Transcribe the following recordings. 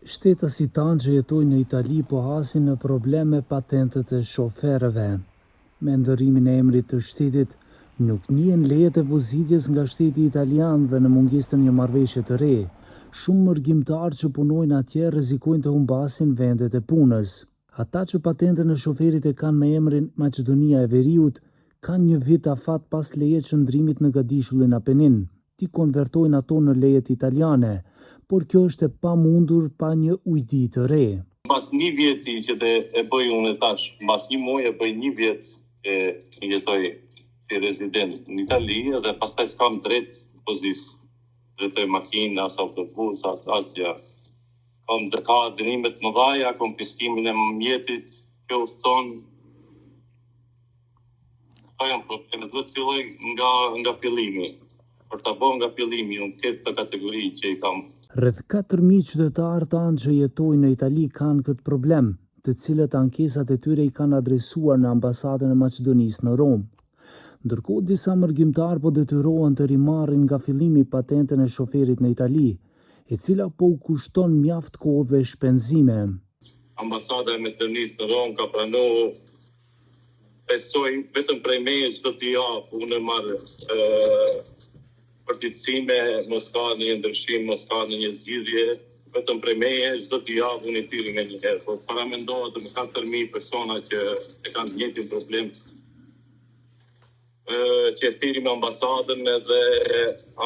Shtetësit tanë që jetojnë në Itali po hasin në probleme patentet e shoferëve. Me ndërrimin e emrit të shtetit, nuk njihen lejet e vozitjes nga shteti italian dhe në mungesë të një marrëveshje të re, shumë mërgjimtarë që punojnë atje rrezikojnë të humbasin vendet e punës. Ata që patentën e shoferit e kanë me emrin Maqedonia e Veriut, kanë një vit afat pas leje qëndrimit në Gadishullin Apenin, ti konvertojnë ato në lejet italiane, por kjo është e pamundur pa një ujdi të re. Pas një vjeti që e bëj unë tash, pas një muaj e bëj një vjet e jetoj si rezident në Itali dhe pastaj s'kam drejt pozis. Drejtoj makinë, as autobus, as asgjë. Ka dënimet më dhaja, konfiskimin e mjetit, kjo uston. Ka janë probleme, duhet të filloj nga fillimi. Për ta bërë nga fillimi, unë këtë kategori që i kam. Rreth 4.000 qytetarë tanë që jetojnë në Itali kanë këtë problem, të cilët ankesat e tyre i kanë adresuar në ambasadën e Maqedonisë në Rom. Ndërkohë disa mërgjimtarë po detyrohen të rimarrin nga fillimi patentën e shoferit në Itali, e cila po u kushton mjaft kohë dhe shpenzime. Ambasada e Maqedonisë në Rom ka pranuar, besoj vetëm prej meje çdo javë unë marr përgjithësime, mos ka në një ndryshim, mos ka në një zgjidhje, vetëm prej meje çdo javë unë i thirr nga një herë. Por para mendohet të 4.000 persona që e kanë të njëjtin problem, që e thirrim ambasadën edhe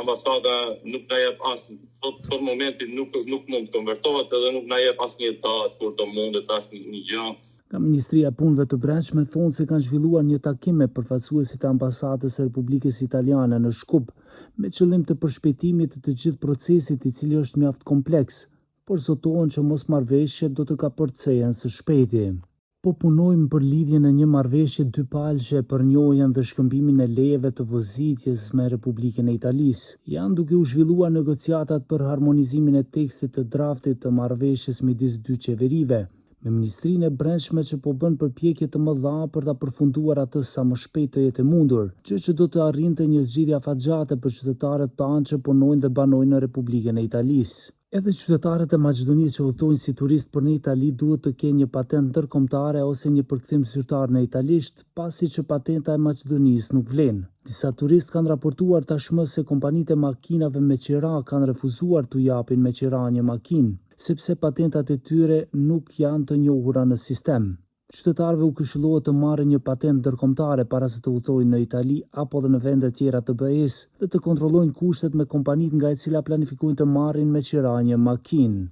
ambasada nuk na jep as për momentin nuk mund të konvertohet edhe nuk na jep asnjë datë kur do mundet asnjë gjë. Nga Ministria e Punëve të Brendshme thonë se kanë zhvilluar një takim me përfaqësuesit e ambasadës së Republikës Italiane në Shkup, me qëllim të përshpejtimit të gjithë procesit i cili është mjaft kompleks, por zotohen që mosmarrëveshjet do të kapërcehen së shpejti. Po punojmë për lidhjen e një marrëveshje dypalëshe për njohjen dhe shkëmbimin e lejeve të vozitjes me Republikën e Italisë. Janë duke u zhvilluar negociatat për harmonizimin e tekstit të draftit të marrëveshjes midis dy qeverive, me Ministrinë e Brendshme që po bën përpjekje të mëdha për ta përfunduar atë sa më shpejt të jetë mundur, që do të arrinte një zgjidhje afatgjate për qytetarët tanë që punojnë dhe banojnë në Republikën e Italisë. Edhe qytetarët e Maqedonisë që udhtojnë si turist për në Itali duhet të kenë një patent ndërkombëtare ose një përkthim zyrtar në italisht, pasi që patenta e Maqedonisë nuk vlen. Disa turistë kanë raportuar tashmë se kompanitë e makinave me qira kanë refuzuar t'u japin me qira një makinë, sepse patentat e tyre nuk janë të njohura në sistem. Qytetarëve u këshillohet të marrin një patent ndërkombëtare para se të udhtojnë në Itali apo dhe në vende tjera të BE-s dhe të kontrollojnë kushtet me kompanitë nga e cila planifikojnë të marrin me qira një makinë.